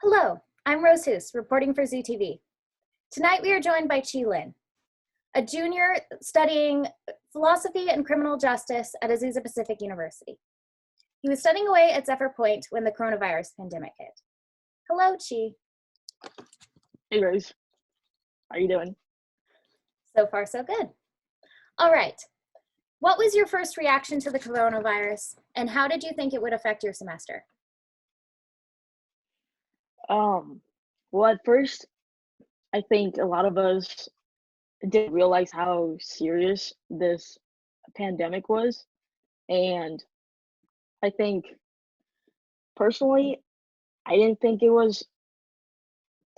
Hello, I'm Rose Hoos, reporting for Zoo TV. Tonight we are joined by Chi Lin, a junior studying philosophy and criminal justice at Azusa Pacific University. He was studying away at Zephyr Point when the coronavirus pandemic hit. Hello, Chi. Hey Rose, how you doing? So far, so good. All right. What was your first reaction to the coronavirus, and how did you think it would affect your semester? Well, at first, I think a lot of us didn't realize how serious this pandemic was, and I think personally, I didn't think it was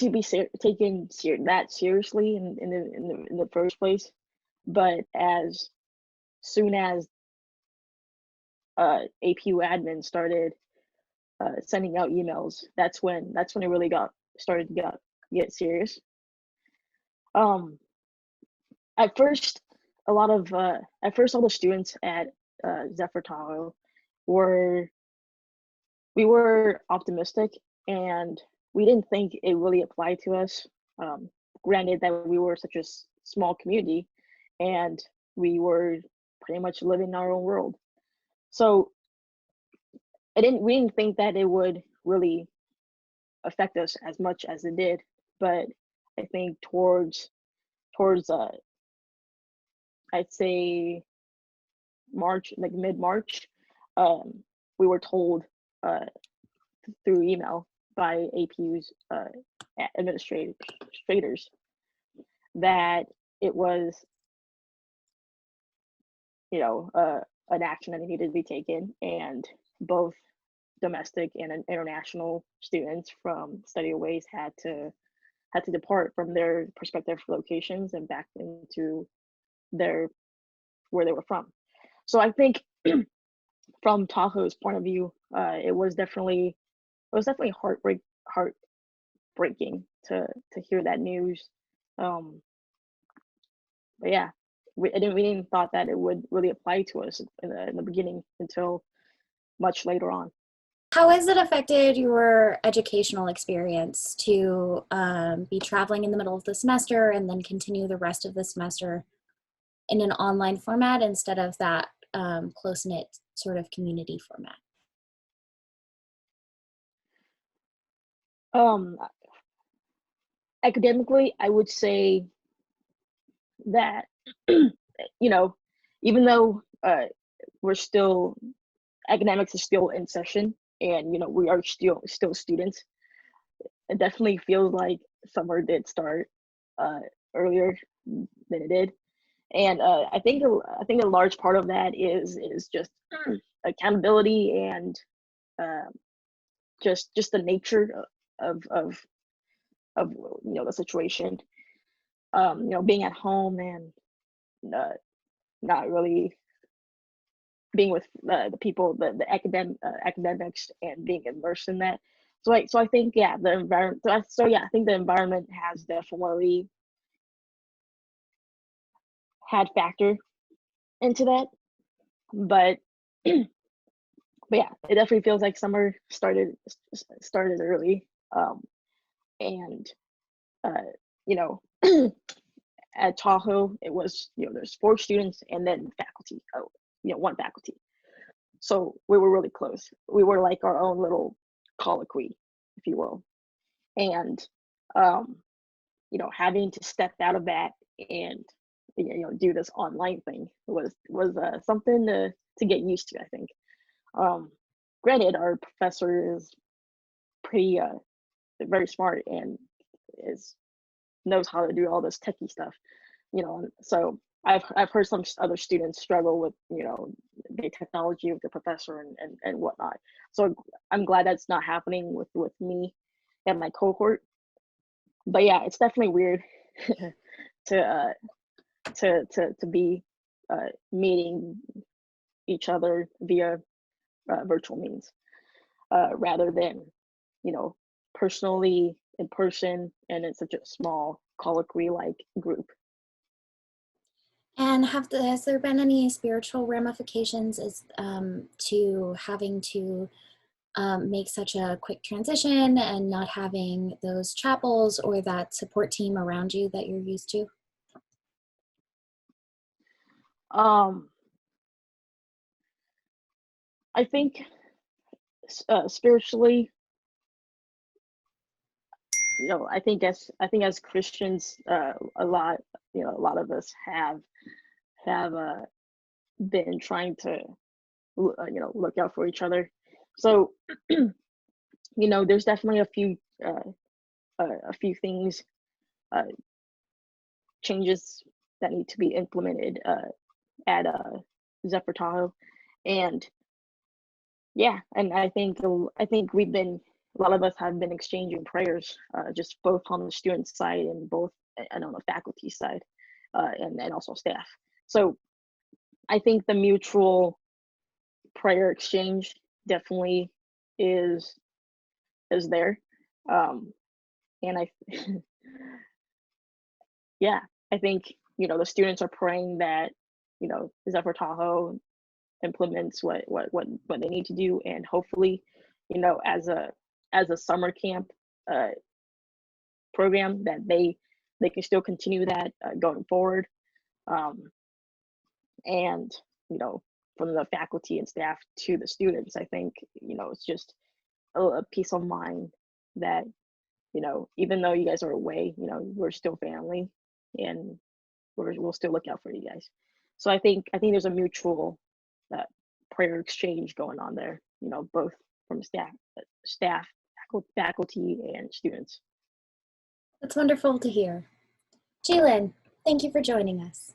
to be taken that seriously in the first place. But as soon as APU admin started sending out emails, that's when it really started to get serious. Um, at first, all the students at Zephyr Tahoe were we were optimistic, and we didn't think it really applied to us. Granted that we were such a small community, and we were pretty much living in our own world. So we didn't think that it would really affect us as much as it did. But I think towards I'd say March, like mid-March, we were told uh, through email by APU's administrators that it was, an action that needed to be taken, and both domestic and international students from study aways had to depart from their prospective locations and back into where they were from. So I think from Tahoe's point of view, it was definitely heartbreaking to hear that news. But yeah, we didn't thought that it would really apply to us in the beginning until much later on. How has it affected your educational experience to be traveling in the middle of the semester and then continue the rest of the semester in an online format instead of that close-knit sort of community format? Academically, I would say that even though we're still academics is still in session, and we are still students, it definitely feels like summer did start earlier than it did. And I think a large part of that is just accountability, and just the nature of the situation. Being at home and not really being with the people, the academics, and being immersed in that. So I think, yeah, the environment. I think the environment has definitely had factor into that. But but yeah, it definitely feels like summer started early. And you know at Tahoe, it was, there's 4 students and then faculty. Oh, 1 faculty. So we were really close. We were like our own little colloquy, if you will. And having to step out of that and do this online thing was something to get used to, I think. Granted, our professor is pretty very smart and knows how to do all this techie stuff, so I've heard some other students struggle with the technology with the professor and whatnot. So I'm glad that's not happening with me and my cohort. But yeah, it's definitely weird to be meeting each other via virtual means, rather than personally in person and in such a small colloquy like group. And has there been any spiritual ramifications to having to make such a quick transition and not having those chapels or that support team around you that you're used to? Um, I think spiritually, I think as Christians, a lot of us have been trying to look out for each other. So there's definitely a few things, uh, changes that need to be implemented at Zephyr Tahoe, and yeah, and I think a lot of us have been exchanging prayers, just both on the student side and both and on the faculty side, and also staff. So I think the mutual prayer exchange definitely is is there, um, and I yeah, I think the students are praying that Zephyr Tahoe implements what they need to do, and hopefully as a summer camp uh, program that they can still continue that going forward, um, and you know from the faculty and staff to the students, I think it's just a peace of mind that even though you guys are away, we're still family, and we'll still look out for you guys. So I think there's a mutual uh, prayer exchange going on there, both from staff, faculty, and students. That's wonderful to hear. Chi Lin, thank you for joining us.